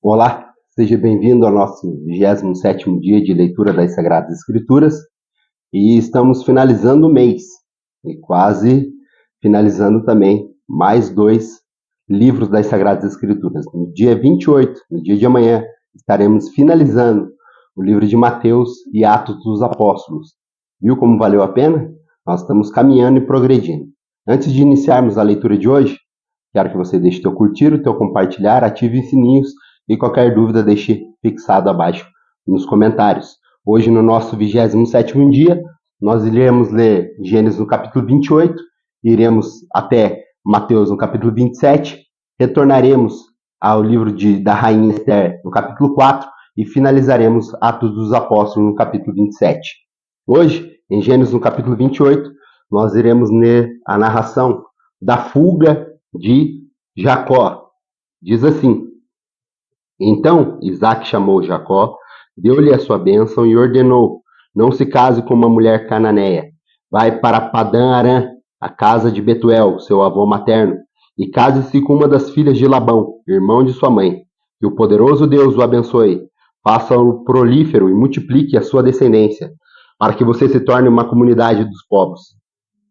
Olá, seja bem-vindo ao nosso 27º dia de leitura das Sagradas Escrituras e estamos finalizando o mês e quase finalizando também mais 2 livros das Sagradas Escrituras. No dia 28, no dia de amanhã, estaremos finalizando o livro de Mateus e Atos dos Apóstolos. Viu como valeu a pena? Nós estamos caminhando e progredindo. Antes de iniciarmos a leitura de hoje, quero que você deixe teu curtir, o teu compartilhar, ative os sininhos e qualquer dúvida deixe fixado abaixo nos comentários. Hoje, no nosso 27º dia, nós iremos ler Gênesis no capítulo 28, iremos até Mateus no capítulo 27, retornaremos ao livro da Rainha Esther no capítulo 4 e finalizaremos Atos dos Apóstolos no capítulo 27. Hoje, em Gênesis no capítulo 28, nós iremos ler a narração da fuga de Jacó. Diz assim: Então Isaac chamou Jacó, deu-lhe a sua bênção e ordenou: Não se case com uma mulher cananeia. Vai para Padã-Arã, a casa de Betuel, seu avô materno, e case-se com uma das filhas de Labão, irmão de sua mãe. Que o poderoso Deus o abençoe, faça-o prolífero e multiplique a sua descendência, para que você se torne uma comunidade dos povos.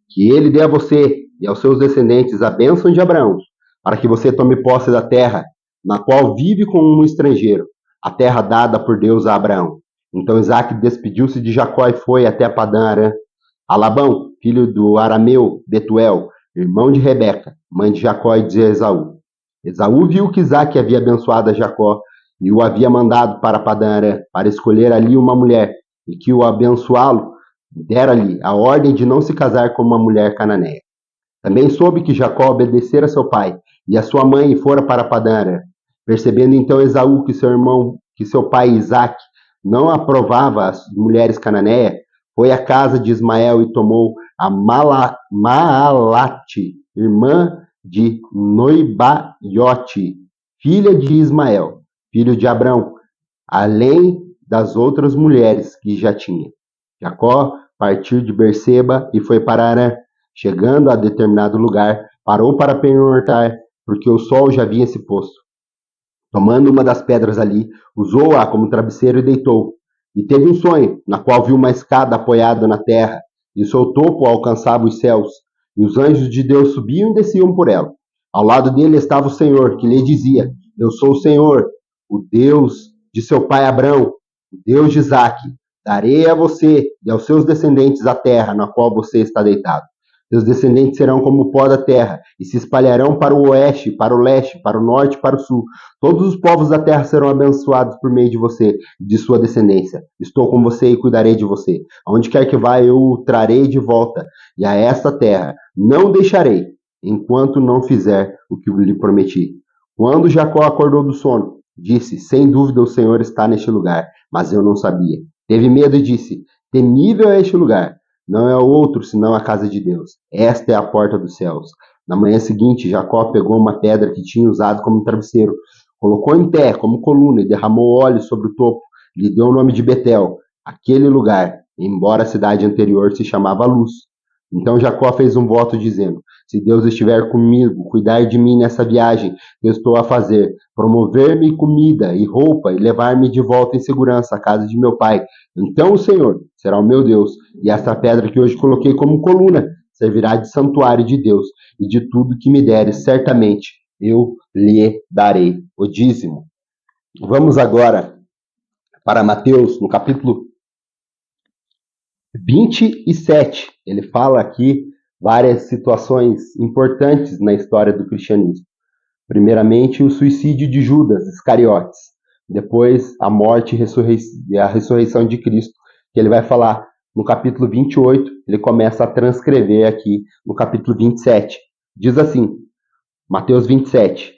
Que ele dê a você e aos seus descendentes a bênção de Abraão, para que você tome posse da terra, na qual vive como um estrangeiro, a terra dada por Deus a Abraão. Então Isaac despediu-se de Jacó e foi até Padã-Arã. A Labão, filho do arameu Betuel, irmão de Rebeca, mãe de Jacó e de Esaú. Esaú viu que Isaac havia abençoado a Jacó e o havia mandado para Padã-Arã, para escolher ali uma mulher, e que o abençoá-lo dera-lhe a ordem de não se casar com uma mulher cananeia. Também soube que Jacó obedecera seu pai e a sua mãe e fora para Padã-Arã. Percebendo então Esaú que seu pai Isaque não aprovava as mulheres cananeias, foi à casa de Ismael e tomou a Maalate, irmã de Noibaiote, filha de Ismael, filho de Abrão, além das outras mulheres que já tinha. Jacó partiu de Berseba e foi para Arã. Chegando a determinado lugar, parou para pernoitar, porque o sol já havia se posto. Tomando uma das pedras ali, usou-a como travesseiro e deitou. E teve um sonho, na qual viu uma escada apoiada na terra, e o seu topo alcançava os céus, e os anjos de Deus subiam e desciam por ela. Ao lado dele estava o Senhor, que lhe dizia: Eu sou o Senhor, o Deus de seu pai Abrão, o Deus de Isaque. Darei a você e aos seus descendentes a terra na qual você está deitado. Seus descendentes serão como o pó da terra, e se espalharão para o oeste, para o leste, para o norte e para o sul. Todos os povos da terra serão abençoados por meio de você e de sua descendência. Estou com você e cuidarei de você. Aonde quer que vá, eu o trarei de volta. E a esta terra não deixarei, enquanto não fizer o que lhe prometi. Quando Jacó acordou do sono, disse: Sem dúvida o Senhor está neste lugar, mas eu não sabia. Teve medo e disse: Temível é este lugar. Não é outro senão a casa de Deus. Esta é a porta dos céus. Na manhã seguinte, Jacó pegou uma pedra que tinha usado como travesseiro, colocou em pé como coluna e derramou óleo sobre o topo. Lhe deu o nome de Betel, aquele lugar, embora a cidade anterior se chamava Luz. Então Jacó fez um voto dizendo: Se Deus estiver comigo, cuidar de mim nessa viagem que eu estou a fazer, promover-me comida e roupa e levar-me de volta em segurança à casa de meu pai, então o Senhor será o meu Deus, e esta pedra que hoje coloquei como coluna servirá de santuário de Deus, e de tudo que me deres, certamente eu lhe darei o dízimo. Vamos agora para Mateus, no capítulo 27. Ele fala aqui várias situações importantes na história do cristianismo. Primeiramente, o suicídio de Judas Iscariotes. Depois, a morte e a ressurreição de Cristo, que ele vai falar no capítulo 28. Ele começa a transcrever aqui no capítulo 27. Diz assim, Mateus 27.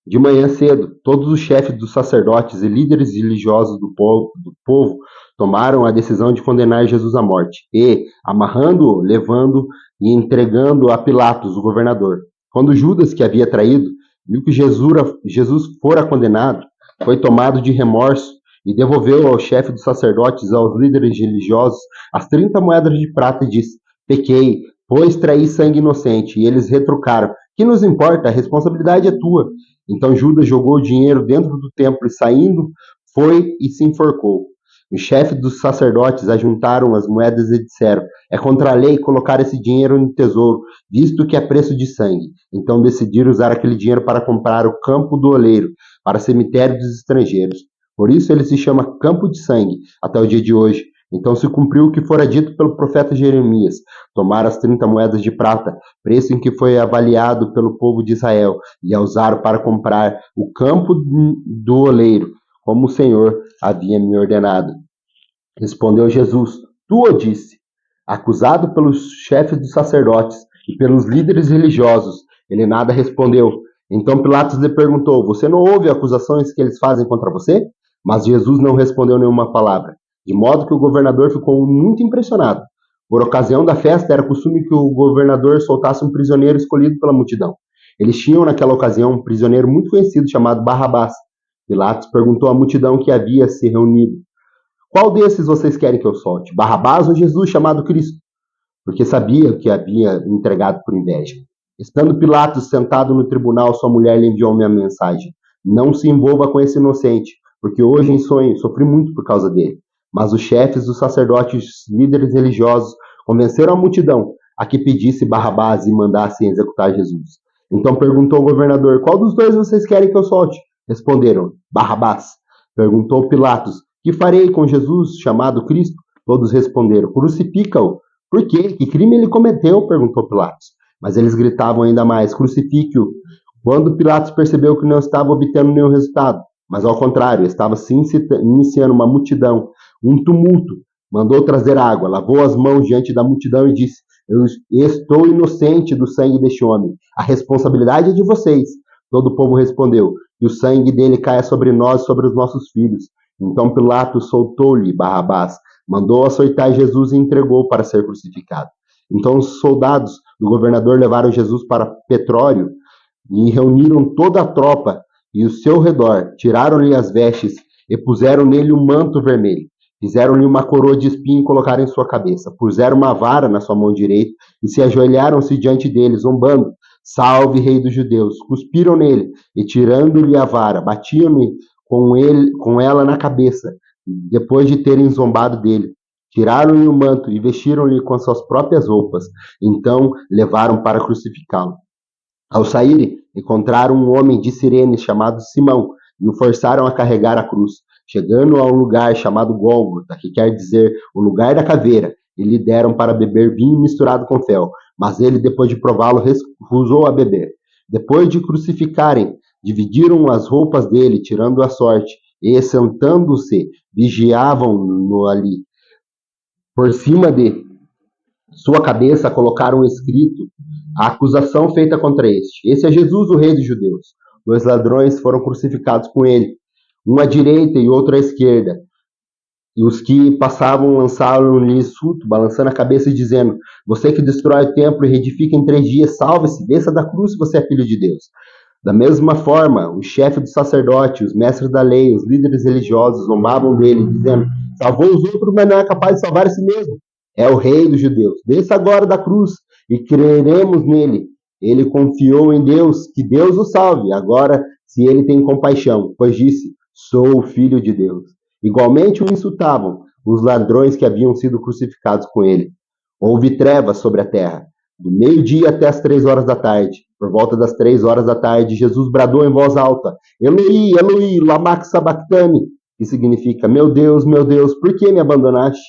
De manhã cedo, todos os chefes dos sacerdotes e líderes religiosos do povo tomaram a decisão de condenar Jesus à morte e, amarrando-o, levando-o e entregando-o a Pilatos, o governador. Quando Judas, que havia traído, viu que Jesus fora condenado, foi tomado de remorso e devolveu ao chefe dos sacerdotes e aos líderes religiosos as 30 moedas de prata e disse: Pequei, pois traí sangue inocente. E eles retrucaram: Que nos importa? A responsabilidade é tua. Então Judas jogou o dinheiro dentro do templo e saindo, foi e se enforcou. Os chefes dos sacerdotes ajuntaram as moedas e disseram: é contra a lei colocar esse dinheiro no tesouro, visto que é preço de sangue. Então decidiram usar aquele dinheiro para comprar o campo do oleiro, para cemitério dos estrangeiros. Por isso ele se chama Campo de Sangue, até o dia de hoje. Então se cumpriu o que fora dito pelo profeta Jeremias: tomar as 30 moedas de prata, preço em que foi avaliado pelo povo de Israel, e a usaram para comprar o campo do oleiro, como o Senhor havia me ordenado. Respondeu Jesus: tu o disse. Acusado pelos chefes dos sacerdotes e pelos líderes religiosos, ele nada respondeu. Então Pilatos lhe perguntou: você não ouve acusações que eles fazem contra você? Mas Jesus não respondeu nenhuma palavra, de modo que o governador ficou muito impressionado. Por ocasião da festa, era costume que o governador soltasse um prisioneiro escolhido pela multidão. Eles tinham naquela ocasião um prisioneiro muito conhecido chamado Barrabás. Pilatos perguntou à multidão que havia se reunido: qual desses vocês querem que eu solte? Barrabás ou Jesus chamado Cristo? Porque sabia que havia entregado por inveja. Estando Pilatos sentado no tribunal, sua mulher lhe enviou uma mensagem: não se envolva com esse inocente, porque hoje em sonho sofri muito por causa dele. Mas os chefes dos sacerdotes e os líderes religiosos convenceram a multidão a que pedisse Barrabás e mandassem executar Jesus. Então perguntou o governador: qual dos dois vocês querem que eu solte? Responderam: Barrabás. Perguntou Pilatos: que farei com Jesus, chamado Cristo? Todos responderam: crucifica-o. Por quê? Que crime ele cometeu? Perguntou Pilatos. Mas eles gritavam ainda mais: crucifique-o. Quando Pilatos percebeu que não estava obtendo nenhum resultado, mas ao contrário, estava se iniciando uma multidão, um tumulto, mandou trazer água, lavou as mãos diante da multidão e disse: eu estou inocente do sangue deste homem. A responsabilidade é de vocês. Todo o povo respondeu: que o sangue dele caia sobre nós e sobre os nossos filhos. Então Pilatos soltou-lhe Barrabás, mandou açoitar Jesus e entregou para ser crucificado. Então os soldados do governador levaram Jesus para Petrório e reuniram toda a tropa e o seu redor, tiraram-lhe as vestes e puseram nele um manto vermelho. Fizeram-lhe uma coroa de espinho e colocaram em sua cabeça. Puseram uma vara na sua mão direita e se ajoelharam-se diante dele, zombando: salve, rei dos judeus! Cuspiram nele e, tirando-lhe a vara, batiam-lhe com ela na cabeça, depois de terem zombado dele. Tiraram-lhe o manto e vestiram-lhe com as suas próprias roupas. Então levaram para crucificá-lo. Ao saírem, encontraram um homem de Cirene chamado Simão e o forçaram a carregar a cruz. Chegando a um lugar chamado Gólgota, que quer dizer o lugar da caveira, e lhe deram para beber vinho misturado com fel, mas ele, depois de prová-lo, recusou a beber. Depois de crucificarem, dividiram as roupas dele, tirando a sorte, e, sentando-se, vigiavam-no ali. Por cima de sua cabeça colocaram escrito a acusação feita contra este: esse é Jesus, o rei dos judeus. Dois ladrões foram crucificados com ele, um à direita e outro à esquerda. E os que passavam lançaram-lhe insulto, balançando a cabeça e dizendo: você que destrói o templo e reedifica em 3 dias, salve-se, desça da cruz se você é filho de Deus. Da mesma forma, o chefe do sacerdote, os mestres da lei, os líderes religiosos zombavam dele, dizendo: salvou os outros, mas não é capaz de salvar a si mesmo. É o rei dos judeus. Desça agora da cruz e creremos nele. Ele confiou em Deus, que Deus o salve. Agora, se ele tem compaixão, pois disse: sou o filho de Deus. Igualmente o insultavam os ladrões que haviam sido crucificados com ele. Houve trevas sobre a terra, do meio-dia até as 3 horas da tarde. Por volta das 3 horas da tarde, Jesus bradou em voz alta: Eloi, Eloi, lama sabachthani, que significa: meu Deus, por que me abandonaste?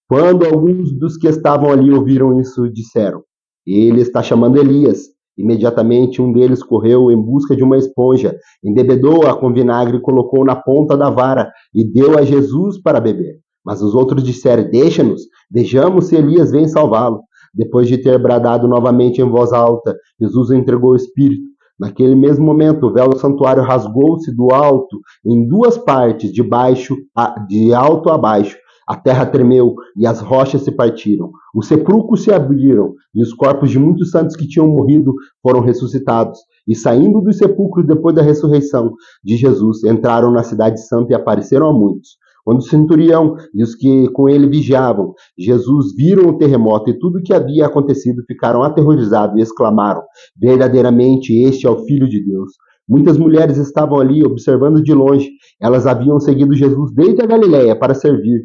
Quando alguns dos que estavam ali ouviram isso, disseram: ele está chamando Elias. Imediatamente um deles correu em busca de uma esponja, embebedou-a com vinagre e colocou na ponta da vara e deu a Jesus para beber. Mas os outros disseram: deixa-nos, vejamos se Elias vem salvá-lo. Depois de ter bradado novamente em voz alta, Jesus entregou o Espírito. Naquele mesmo momento, o véu do santuário rasgou-se do alto em 2 partes, de alto a baixo. A terra tremeu e as rochas se partiram. Os sepulcros se abriram e os corpos de muitos santos que tinham morrido foram ressuscitados. E saindo dos sepulcros depois da ressurreição de Jesus, entraram na cidade santa e apareceram a muitos. Quando o centurião e os que com ele vigiavam Jesus viram o terremoto e tudo o que havia acontecido, ficaram aterrorizados e exclamaram: verdadeiramente este é o Filho de Deus. Muitas mulheres estavam ali observando de longe. Elas haviam seguido Jesus desde a Galiléia para servir.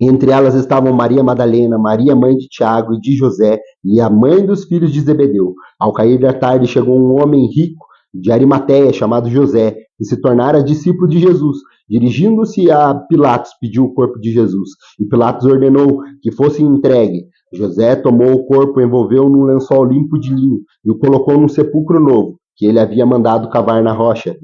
Entre elas estavam Maria Madalena, Maria, mãe de Tiago e de José, e a mãe dos filhos de Zebedeu. Ao cair da tarde, chegou um homem rico de Arimateia, chamado José, que se tornara discípulo de Jesus. Dirigindo-se a Pilatos, pediu o corpo de Jesus, e Pilatos ordenou que fosse entregue. José tomou o corpo, envolveu num lençol limpo de linho e o colocou num sepulcro novo, que ele havia mandado cavar na rocha,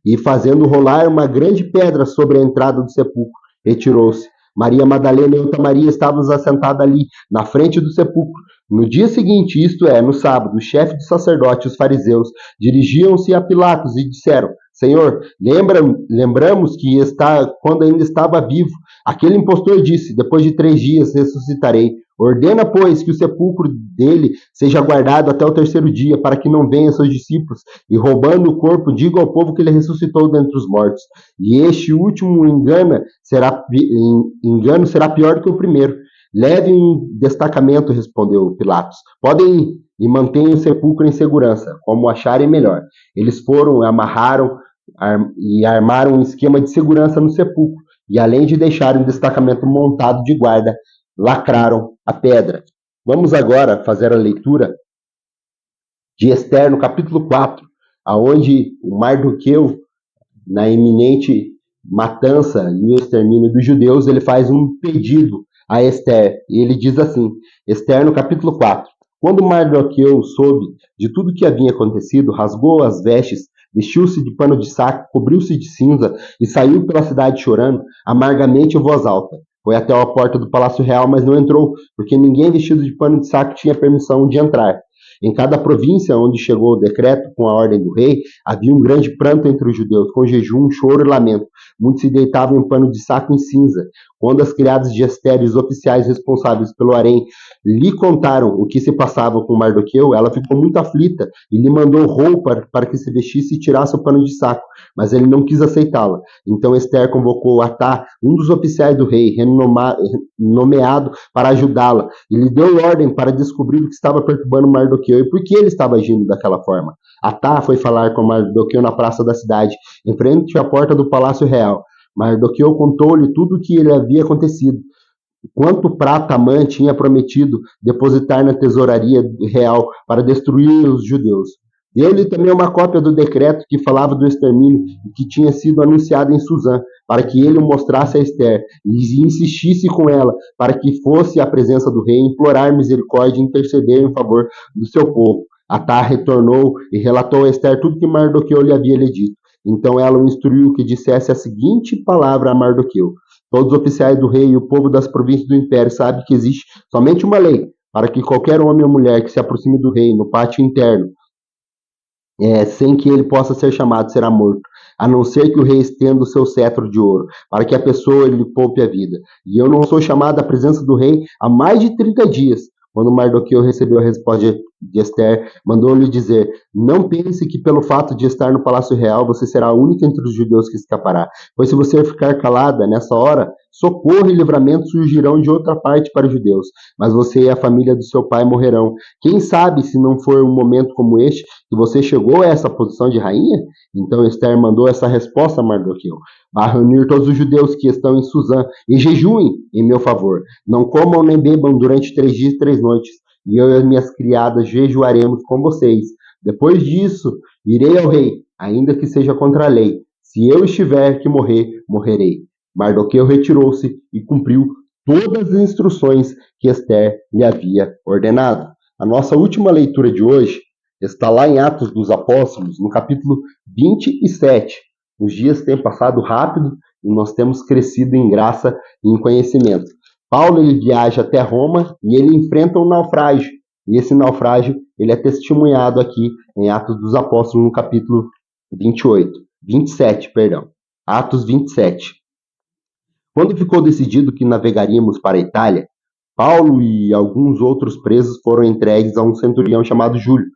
e fazendo rolar uma grande pedra sobre a entrada do sepulcro, retirou-se. Maria Madalena e outra Maria estavam assentadas ali, na frente do sepulcro. No dia seguinte, isto é, no sábado, o chefe dos sacerdotes e os fariseus dirigiam-se a Pilatos e disseram: Senhor, lembramos que quando ainda estava vivo, aquele impostor disse: depois de 3 dias ressuscitarei. Ordena, pois, que o sepulcro dele seja guardado até o 3º dia, para que não venham seus discípulos e, roubando o corpo, diga ao povo que ele ressuscitou dentre os mortos. E este último engano será pior do que o primeiro. Leve um destacamento, respondeu Pilatos. Podem ir e mantenham o sepulcro em segurança, como acharem melhor. Eles foram, amarraram e armaram um esquema de segurança no sepulcro, e além de deixar um destacamento montado de guarda, lacraram a pedra. Vamos agora fazer a leitura de Esther no capítulo 4, aonde o Mardoqueu, na iminente matança e o extermínio dos judeus, ele faz um pedido a Esther, e ele diz assim, Esther no capítulo 4, quando Mardoqueu soube de tudo o que havia acontecido, rasgou as vestes, vestiu-se de pano de saco, cobriu-se de cinza e saiu pela cidade chorando, amargamente em voz alta. Foi até a porta do Palácio Real, mas não entrou, porque ninguém vestido de pano de saco tinha permissão de entrar. Em cada província onde chegou o decreto com a ordem do rei, havia um grande pranto entre os judeus, com jejum, choro e lamento. Muitos se deitavam em pano de saco em cinza. Quando as criadas de Esther e os oficiais responsáveis pelo harém lhe contaram o que se passava com Mardoqueu, ela ficou muito aflita e lhe mandou roupa para que se vestisse e tirasse o pano de saco, mas ele não quis aceitá-la. Então Esther convocou Atá, um dos oficiais do rei, nomeado para ajudá-la, e lhe deu ordem para descobrir o que estava perturbando Mardoqueu e por que ele estava agindo daquela forma. Atá foi falar com Mardoqueu na praça da cidade, em frente à porta do Palácio Real. Mardoqueu contou-lhe tudo o que lhe havia acontecido, quanto prata Amã tinha prometido depositar na tesouraria real para destruir os judeus. Deu-lhe também uma cópia do decreto que falava do extermínio e que tinha sido anunciado em Suzã, para que ele o mostrasse a Esther e insistisse com ela para que fosse à presença do rei implorar misericórdia e interceder em favor do seu povo. Atá retornou e relatou a Esther tudo que Mardoqueu lhe havia dito. Então ela o instruiu que dissesse a seguinte palavra a Mardoqueu: todos os oficiais do rei e o povo das províncias do império sabem que existe somente uma lei para que qualquer homem ou mulher que se aproxime do rei no pátio interno, sem que ele possa ser chamado, será morto, a não ser que o rei estenda o seu cetro de ouro, para que a pessoa lhe poupe a vida. E eu não sou chamado à presença do rei há mais de 30 dias. Quando Mardoqueu recebeu a resposta de Esther, mandou-lhe dizer: não pense que pelo fato de estar no palácio real você será a única entre os judeus que escapará, pois se você ficar calada nessa hora, socorro e livramento surgirão de outra parte para os judeus, mas você e a família do seu pai morrerão. Quem sabe se não for um momento como este que você chegou a essa posição de rainha? Então Esther mandou essa resposta a Mardoqueu: vá reunir todos os judeus que estão em Suzã e jejuem em meu favor. Não comam nem bebam durante 3 dias e 3 noites, e eu e as minhas criadas jejuaremos com vocês. Depois disso, irei ao rei, ainda que seja contra a lei. Se eu estiver que morrer, morrerei. Mardoqueu retirou-se e cumpriu todas as instruções que Esther lhe havia ordenado. A nossa última leitura de hoje está lá em Atos dos Apóstolos, no capítulo 27. Os dias têm passado rápido e nós temos crescido em graça e em conhecimento. Paulo ele viaja até Roma e ele enfrenta um naufrágio. E esse naufrágio ele é testemunhado aqui em Atos dos Apóstolos, no capítulo 27. Atos 27. Quando ficou decidido que navegaríamos para a Itália, Paulo e alguns outros presos foram entregues a um centurião chamado Júlio,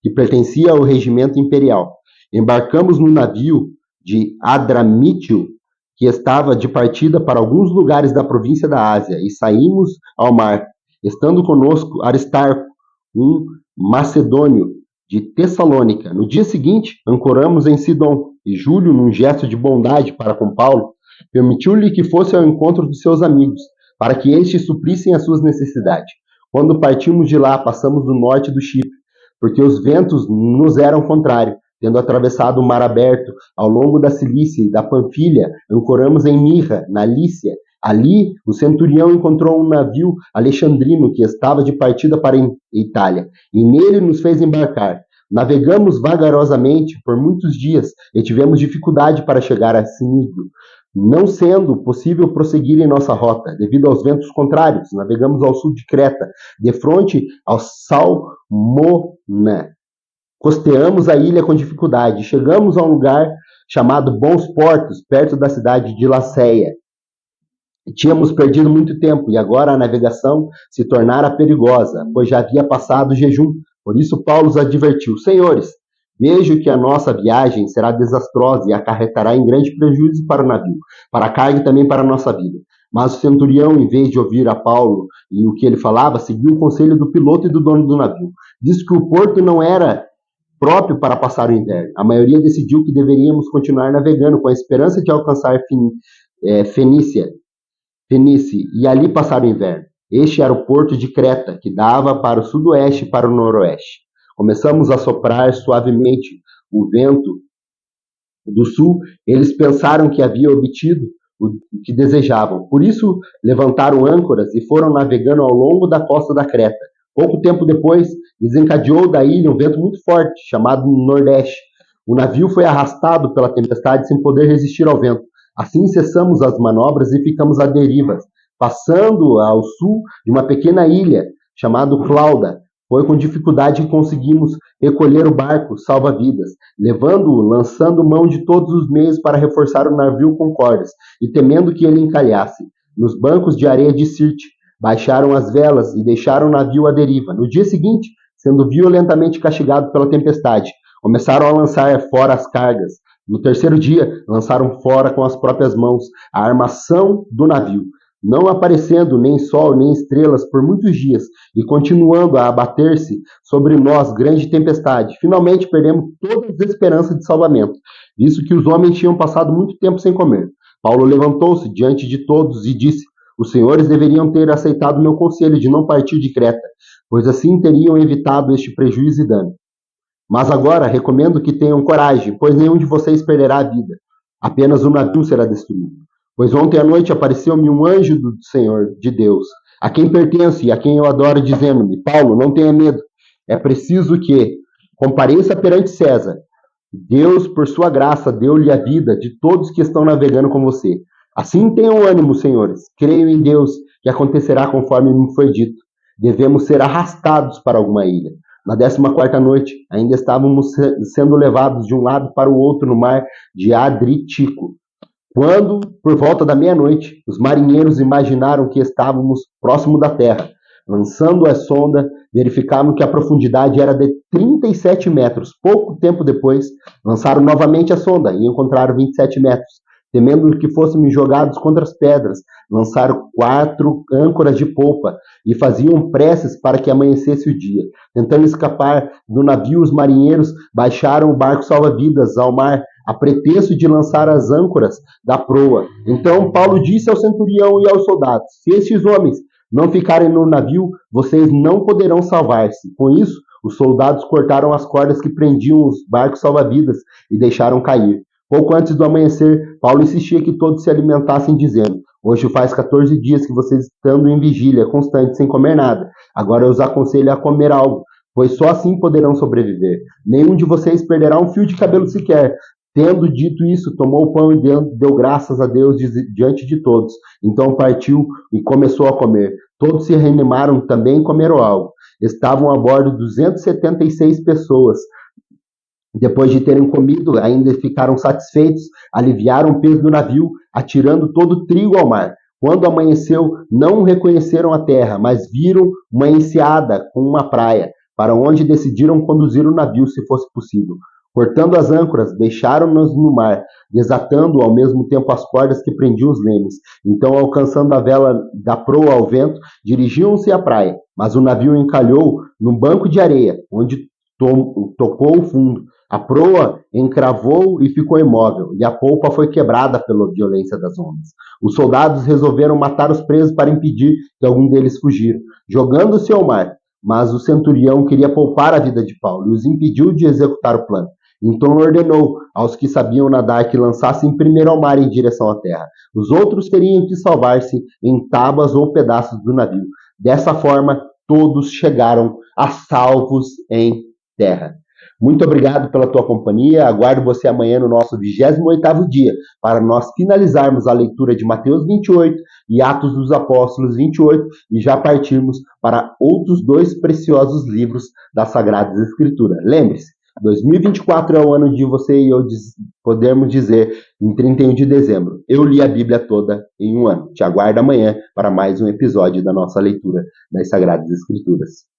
que pertencia ao regimento imperial. Embarcamos no navio de Adramítio, que estava de partida para alguns lugares da província da Ásia, e saímos ao mar, estando conosco Aristarco, um macedônio de Tessalônica. No dia seguinte, ancoramos em Sidom, e Júlio, num gesto de bondade para com Paulo, permitiu-lhe que fosse ao encontro de seus amigos, para que estes suprissem as suas necessidades. Quando partimos de lá, passamos do norte do Chipre, porque os ventos nos eram contrários. Tendo atravessado o mar aberto, ao longo da Cilícia e da Panfilha, ancoramos em Mirra, na Lícia. Ali, o centurião encontrou um navio alexandrino que estava de partida para a Itália, e nele nos fez embarcar. Navegamos vagarosamente por muitos dias e tivemos dificuldade para chegar a Cnídio, não sendo possível prosseguir em nossa rota, devido aos ventos contrários. Navegamos ao sul de Creta, de frente ao Salmona. Costeamos a ilha com dificuldade. Chegamos a um lugar chamado Bons Portos, perto da cidade de Laceia. Tínhamos perdido muito tempo e agora a navegação se tornara perigosa, pois já havia passado o jejum. Por isso Paulo os advertiu: Senhores, vejo que a nossa viagem será desastrosa e acarretará em grande prejuízo para o navio, para a carga e também para a nossa vida. Mas o centurião, em vez de ouvir a Paulo e o que ele falava, seguiu o conselho do piloto e do dono do navio. Disse que o porto não era próprio para passar o inverno. A maioria decidiu que deveríamos continuar navegando com a esperança de alcançar Fenícia e ali passar o inverno. Este era o porto de Creta, que dava para o sudoeste e para o noroeste. Começamos a soprar suavemente o vento do sul. Eles pensaram que havia obtido o que desejavam. Por isso, levantaram âncoras e foram navegando ao longo da costa da Creta. Pouco tempo depois, desencadeou da ilha um vento muito forte, chamado Nordeste. O navio foi arrastado pela tempestade sem poder resistir ao vento. Assim cessamos as manobras e ficamos à deriva, passando ao sul de uma pequena ilha chamada Clauda. Foi com dificuldade que conseguimos recolher o barco salva-vidas, levando-o, lançando mão de todos os meios para reforçar o navio com cordas, e temendo que ele encalhasse. Nos bancos de areia de Sirte, baixaram as velas e deixaram o navio à deriva. No dia seguinte, sendo violentamente castigado pela tempestade, começaram a lançar fora as cargas. No terceiro dia, lançaram fora com as próprias mãos a armação do navio, não aparecendo nem sol nem estrelas por muitos dias, e continuando a abater-se sobre nós grande tempestade. Finalmente perdemos todas as esperanças de salvamento, visto que os homens tinham passado muito tempo sem comer. Paulo levantou-se diante de todos e disse: Os senhores deveriam ter aceitado meu conselho de não partir de Creta, pois assim teriam evitado este prejuízo e dano. Mas agora recomendo que tenham coragem, pois nenhum de vocês perderá a vida. Apenas o navio será destruído. Pois ontem à noite apareceu-me um anjo do Senhor, de Deus, a quem pertenço e a quem eu adoro, dizendo-me: Paulo, não tenha medo. É preciso que compareça perante César. Deus, por sua graça, deu-lhe a vida de todos que estão navegando com você. Assim tenham ânimo, senhores. Creio em Deus, que acontecerá conforme me foi dito. Devemos ser arrastados para alguma ilha. Na 14ª noite, ainda estávamos sendo levados de um lado para o outro no mar de Adrítico, quando, por volta da meia-noite, os marinheiros imaginaram que estávamos próximo da terra. Lançando a sonda, verificaram que a profundidade era de 37 metros. Pouco tempo depois, lançaram novamente a sonda e encontraram 27 metros. Temendo que fôssemos jogados contra as pedras, lançaram 4 âncoras de polpa e faziam preces para que amanhecesse o dia. Tentando escapar do navio, os marinheiros baixaram o barco salva-vidas ao mar, a pretexto de lançar as âncoras da proa. Então Paulo disse ao centurião e aos soldados: Se estes homens não ficarem no navio, vocês não poderão salvar-se. Com isso, os soldados cortaram as cordas que prendiam os barcos salva-vidas e deixaram cair. Pouco antes do amanhecer, Paulo insistia que todos se alimentassem, dizendo: Hoje faz 14 dias que vocês estando em vigília constante sem comer nada. Agora eu os aconselho a comer algo, pois só assim poderão sobreviver. Nenhum de vocês perderá um fio de cabelo sequer. Tendo dito isso, tomou o pão e deu graças a Deus diante de todos. Então partiu e começou a comer. Todos se reanimaram também e comeram algo. Estavam a bordo 276 pessoas. Depois de terem comido, ainda ficaram satisfeitos, aliviaram o peso do navio, atirando todo o trigo ao mar. Quando amanheceu, não reconheceram a terra, mas viram uma enseada com uma praia, para onde decidiram conduzir o navio, se fosse possível. Cortando as âncoras, deixaram-nos no mar, desatando ao mesmo tempo as cordas que prendiam os lemes. Então, alcançando a vela da proa ao vento, dirigiam-se à praia, mas o navio encalhou num banco de areia, onde tocou o fundo. A proa encravou e ficou imóvel, e a polpa foi quebrada pela violência das ondas. Os soldados resolveram matar os presos para impedir que algum deles fugira, jogando-se ao mar. Mas o centurião queria poupar a vida de Paulo e os impediu de executar o plano. Então ordenou aos que sabiam nadar que lançassem primeiro ao mar em direção à terra. Os outros teriam que salvar-se em tábuas ou pedaços do navio. Dessa forma, todos chegaram a salvos em terra. Muito obrigado pela tua companhia. Aguardo você amanhã no nosso 28º dia, para nós finalizarmos a leitura de Mateus 28 e Atos dos Apóstolos 28 e já partirmos para outros 2 preciosos livros das Sagradas Escrituras. Lembre-se, 2024 é o ano de você e eu podermos dizer, em 31 de dezembro, eu li a Bíblia toda em um ano. Te aguardo amanhã para mais um episódio da nossa leitura das Sagradas Escrituras.